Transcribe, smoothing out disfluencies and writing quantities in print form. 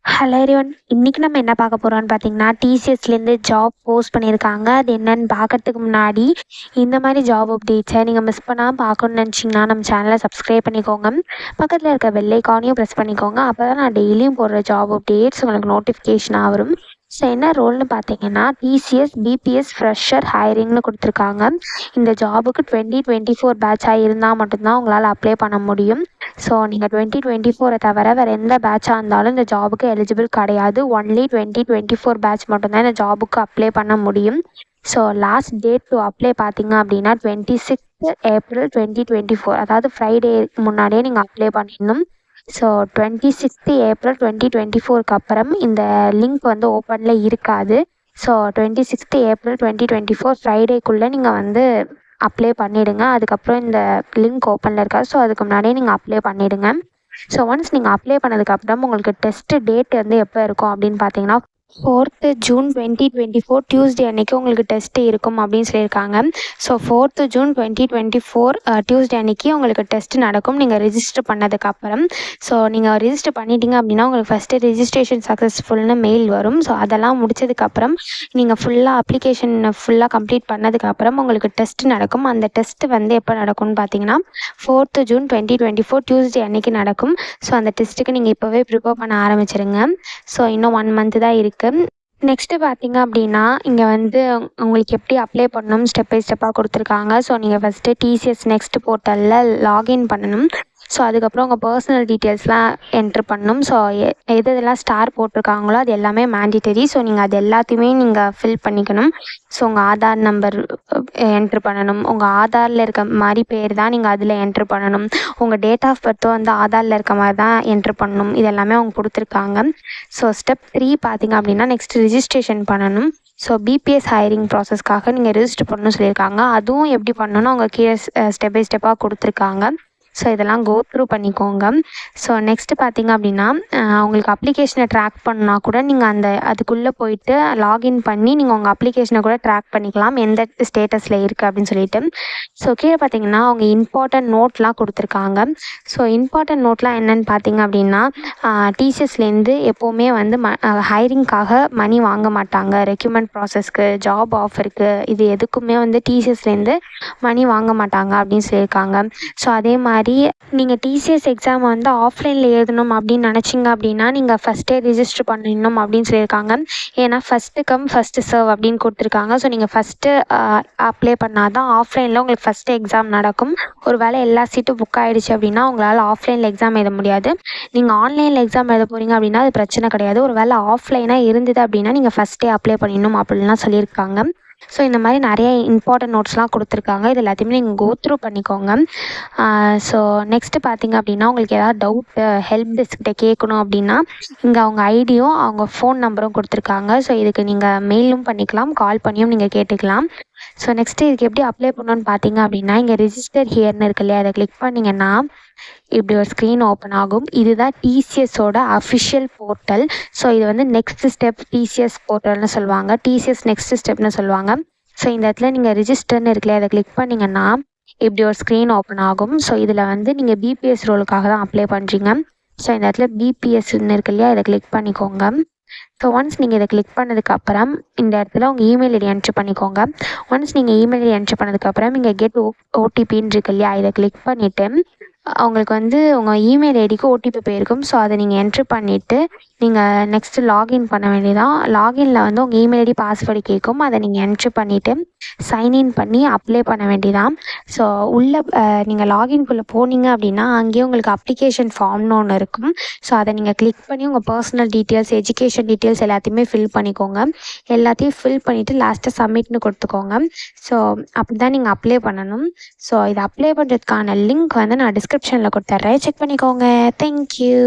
Hello everyone. இன்னைக்கு நம்ம என்ன பார்க்க போறோம்னு பார்த்தீங்கன்னா, டிசிஎஸ்லேருந்து ஜாப் போஸ்ட் பண்ணியிருக்காங்க. அது என்னன்னு பார்க்கறதுக்கு முன்னாடி, இந்த மாதிரி ஜாப் அப்டேட்ஸை நீங்கள் மிஸ் பண்ணாமல் பார்க்கணும்னு நினச்சிங்கன்னா, நம்ம சேனலை சப்ஸ்கிரைப் பண்ணிக்கோங்க. பக்கத்தில் இருக்க பெல் ஐக்கானையும் ப்ரெஸ் பண்ணிக்கோங்க. அப்போ தான் நான் டெய்லியும் போடுற ஜாப் அப்டேட்ஸ் உங்களுக்கு நோட்டிஃபிகேஷனாக வரும். ஸோ என்ன ரோல்னு பார்த்தீங்கன்னா, டிசிஎஸ் பிபிஎஸ் ஃப்ரெஷர் ஹையரிங்னு கொடுத்துருக்காங்க. இந்த ஜாபுக்கு 2024 பேட்சாக இருந்தால் மட்டும்தான் உங்களால் அப்ளை பண்ண முடியும். ஸோ நீங்கள் 2024 தவிர வேறு எந்த பேட்சாக இருந்தாலும் இந்த ஜாபுக்கு எலிஜிபிள் கிடையாது. ஒன்லி 2024 பேட்ச் மட்டும்தான் இந்த ஜாபுக்கு அப்ளை பண்ண முடியும். So last date to apply பார்த்தீங்க அப்படின்னா 26 ஏப்ரல் 2024, அதாவது ஃப்ரைடே முன்னாடியே நீங்கள் அப்ளை பண்ணிடணும். ஸோ 26 ஏப்ரல் 2024க்கு அப்புறம் இந்த லிங்க் வந்து ஓப்பனில் இருக்காது. ஸோ 26 ஏப்ரல் 2024 ஃப்ரைடேக்குள்ளே நீங்கள் வந்து அப்ளை பண்ணிவிடுங்க. அதுக்கப்புறம் இந்த லிங்க் ஓப்பனில் இருக்காது. ஸோ அதுக்கு முன்னாடியே நீங்கள் அப்ளை பண்ணிவிடுங்க. ஸோ ஒன்ஸ் நீங்கள் அப்ளை பண்ணதுக்கப்புறம் உங்களுக்கு டெஸ்ட்டு டேட் வந்து எப்போ இருக்கும் அப்படின்னு பார்த்தீங்கன்னா, 4th ஜூன் 2024 டியூஸ்டே அன்றைக்கி உங்களுக்கு டெஸ்ட்டு இருக்கும் அப்படின்னு சொல்லியிருக்காங்க. ஸோ 4th ஜூன் 2024 டியூஸ்டே அன்றைக்கி உங்களுக்கு டெஸ்ட்டு நடக்கும் நீங்கள் ரிஜிஸ்டர் பண்ணதுக்கப்புறம். ஸோ நீங்கள் ரிஜிஸ்டர் பண்ணிட்டீங்க அப்படின்னா உங்களுக்கு ஃபஸ்ட்டு ரிஜிஸ்ட்ரேஷன் சக்ஸஸ்ஃபுல்னு மெயில் வரும். ஸோ அதெல்லாம் முடிச்சதுக்கப்புறம் நீங்கள் அப்ளிகேஷன் ஃபுல்லாக கம்ப்ளீட் பண்ணதுக்கப்புறம் உங்களுக்கு டெஸ்ட்டு நடக்கும். அந்த டெஸ்ட்டு வந்து எப்போ நடக்கும்னு பார்த்தீங்கன்னா 4th ஜூன் 2024 டியூஸ்டே அன்றைக்கி நடக்கும். ஸோ அந்த டெஸ்ட்டுக்கு நீங்கள் இப்போவே ப்ரிப்பேர் பண்ண ஆரம்பிச்சிருங்க. ஸோ இன்னும் 1 மந்த்து தான் இருக்குது. நெக்ஸ்ட்டு பார்த்தீங்க அப்படின்னா, இங்கே வந்து உங்களுக்கு எப்படி அப்ளை பண்ணணும் ஸ்டெப் பை ஸ்டெப்பாக கொடுத்துருக்காங்க. ஸோ நீங்கள் ஃபஸ்ட்டு டிசிஎஸ் நெக்ஸ்ட் போர்ட்டலில் லாகின் பண்ணணும். ஸோ அதுக்கப்புறம் உங்கள் பர்சனல் டீட்டெயில்ஸ்லாம் என்ட்ரு பண்ணணும். ஸோ எதெல்லாம் ஸ்டார் போட்டிருக்காங்களோ அது எல்லாமே மேண்டிட்டரி. ஸோ நீங்கள் அது எல்லாத்தையுமே நீங்கள் ஃபில் பண்ணிக்கணும். ஸோ உங்கள் ஆதார் நம்பர் என்ட்ரு பண்ணணும். உங்கள் ஆதாரில் இருக்க மாதிரி பேர் தான் நீங்கள் அதில் என்ட்ரு பண்ணணும். உங்கள் டேட் ஆஃப் பர்த்தும் வந்து ஆதாரில் இருக்க மாதிரி தான் என்ட்ரு பண்ணணும். இது எல்லாமே அவங்க கொடுத்துருக்காங்க. ஸோ ஸ்டெப் 3 பார்த்தீங்க அப்படின்னா, நெக்ஸ்ட் ரிஜிஸ்ட்ரேஷன் பண்ணணும். ஸோ பிபிஎஸ் ஹையரிங் ப்ராசஸ்க்காக நீங்கள் ரிஜிஸ்டர் பண்ணணும்னு சொல்லியிருக்காங்க. அதுவும் எப்படி பண்ணணும்னு அவங்க கீழே ஸ்டெப் பை ஸ்டெப்பாக கொடுத்துருக்காங்க. ஸோ இதெல்லாம் கோ த்ரூ பண்ணிக்கோங்க. ஸோ நெக்ஸ்ட்டு பார்த்தீங்க அப்படின்னா, உங்களுக்கு அப்ளிகேஷனை ட்ராக் பண்ணால் கூட நீங்கள் அதுக்குள்ளே போயிட்டு லாகின் பண்ணி நீங்கள் உங்கள் அப்ளிகேஷனை கூட ட்ராக் பண்ணிக்கலாம், எந்த ஸ்டேட்டஸில் இருக்குது அப்படின்னு சொல்லிட்டு. ஸோ கீழே பார்த்தீங்கன்னா அவங்க இம்பார்ட்டன்ட் நோட்லாம் கொடுத்துருக்காங்க. ஸோ இம்பார்ட்டன்ட் நோட்லாம் என்னென்னு பார்த்தீங்க அப்படின்னா, டிசிஎஸ்லேருந்து எப்போவுமே வந்து ஹையரிங்காக மணி வாங்க மாட்டாங்க. ரெக்யூமெண்ட் ப்ராசஸ்க்கு, ஜாப் ஆஃபருக்கு, இது எதுக்குமே வந்து டிசிஎஸ்லேருந்து மணி வாங்க மாட்டாங்க அப்படின்னு சொல்லியிருக்காங்க. ஸோ அதே மாதிரி நீங்கள் டிசிஎஸ் எக்ஸாம் வந்து ஆஃப்லைனில் எழுதணும் அப்படின்னு நினச்சிங்க அப்படின்னா நீங்கள் ஃபஸ்ட்டே ரிஜிஸ்டர் பண்ணிடணும் அப்படின்னு சொல்லியிருக்காங்க. ஏன்னா ஃபஸ்ட்டு கம் ஃபஸ்ட்டு சர்வ் அப்படின்னு கொடுத்துருக்காங்க. ஸோ நீங்கள் ஃபஸ்ட்டு அப்ளை பண்ணால் தான் ஆஃப்லைனில் உங்களுக்கு ஃபஸ்ட்டு எக்ஸாம் நடக்கும். ஒரு வேளை எல்லா சீட்டும் புக் ஆகிடுச்சு அப்படின்னா உங்களால் ஆஃப்லைனில் எக்ஸாம் எழுத முடியாது. நீங்கள் ஆன்லைனில் எக்ஸாம் எழுத போகிறீங்க அப்படின்னா அது பிரச்சனை கிடையாது. ஒரு வேளை ஆஃப்லைனாக இருந்தது அப்படின்னா நீங்கள் ஃபஸ்ட்டே அப்ளை பண்ணிடணும் அப்படின்லாம் சொல்லியிருக்காங்க. ஸோ இந்த மாதிரி நிறைய இம்பார்ட்டன்ட் நோட்ஸ்லாம் கொடுத்துருக்காங்க. இது எல்லாத்தையுமே நீங்கள் கோ த்ரூ பண்ணிக்கோங்க. ஸோ நெக்ஸ்ட்டு பார்த்தீங்க அப்படின்னா, உங்களுக்கு ஏதாவது டவுட்டு ஹெல்ப் டெஸ்க்கிட்ட கேட்கணும் அப்படின்னா இங்கே அவங்க ஐடியும் அவங்க ஃபோன் நம்பரும் கொடுத்துருக்காங்க. ஸோ இதுக்கு நீங்கள் மெயிலும் பண்ணிக்கலாம், கால் பண்ணியும் நீங்கள் கேட்டுக்கலாம். ஸோ நெக்ஸ்ட்டு இதுக்கு எப்படி அப்ளை பண்ணணும்னு பார்த்தீங்க அப்படின்னா, இங்கே ரிஜிஸ்டர் ஹியர்னு இருக்கு இல்லையா, அதை கிளிக் பண்ணிங்கன்னா இப்படி ஒரு ஸ்க்ரீன் ஓப்பன் ஆகும். இதுதான் டிசிஎஸோட அஃபிஷியல் போர்ட்டல். ஸோ இது வந்து நெக்ஸ்ட் ஸ்டெப் டிசிஎஸ் போர்ட்டல்னு சொல்லுவாங்க, டிசிஎஸ் நெக்ஸ்ட் ஸ்டெப்னு சொல்லுவாங்க. ஸோ இந்த இடத்துல நீங்கள் ரிஜிஸ்டர்னு இருக்குல்லையா, அதை கிளிக் பண்ணிங்கன்னா இப்படி ஒரு ஸ்க்ரீன் ஓப்பன் ஆகும். ஸோ இதில் வந்து நீங்கள் பிபிஎஸ் ரோலுக்காக தான் அப்ளை பண்ணுறீங்க. ஸோ இந்த இடத்துல பிபிஎஸ்ன்னு இருக்கு இல்லையா, இதை கிளிக் பண்ணிக்கோங்க. ஸோ ஒன்ஸ் நீங்கள் இதை கிளிக் பண்ணதுக்கப்புறம் இந்த இடத்துல உங்கள் இமெயில் ஐடி என்ட்ரு பண்ணிக்கோங்க. ஒன்ஸ் நீங்கள் இமெயில் ஐடி என்ட்ரு பண்ணதுக்கப்புறம் இங்கே கெட் ஓடிபின்னு இருக்கு இல்லையா, இதை கிளிக் பண்ணிவிட்டு அவங்களுக்கு வந்து உங்கள் இமெயில் ஐடிக்கு ஓடிபி போயிருக்கும். ஸோ அதை நீங்கள் என்ட்ரு பண்ணிவிட்டு நீங்கள் நெக்ஸ்ட்டு லாகின் பண்ண வேண்டியதான். லாகினில் வந்து உங்கள் இமெயில் ஐடி பாஸ்வேர்டு கேட்கும். அதை நீங்கள் என்ட்ரு பண்ணிவிட்டு சைன்இன் பண்ணி அப்ளை பண்ண வேண்டியதான். ஸோ உள்ளே நீங்கள் லாகின்குள்ளே போனீங்க அப்படின்னா அங்கேயே உங்களுக்கு அப்ளிகேஷன் ஃபார்ம்னு ஒன்று இருக்கும். ஸோ அதை நீங்கள் கிளிக் பண்ணி உங்கள் பர்சனல் டீட்டெயில்ஸ், எஜுகேஷன் டீட்டெயில்ஸ் எல்லாத்தையுமே ஃபில் பண்ணிக்கோங்க. எல்லாத்தையும் ஃபில் பண்ணிவிட்டு லாஸ்ட்டாக சப்மிட்னு கொடுத்துக்கோங்க. ஸோ அப்படி தான் நீங்கள் அப்ளை பண்ணணும். ஸோ இதை அப்ளை பண்ணுறதுக்கான லிங்க் வந்து நான் டிஸ்கிரிப்ஷனில் கொடுத்துட்றேன், செக் பண்ணிக்கோங்க. தேங்க்யூ.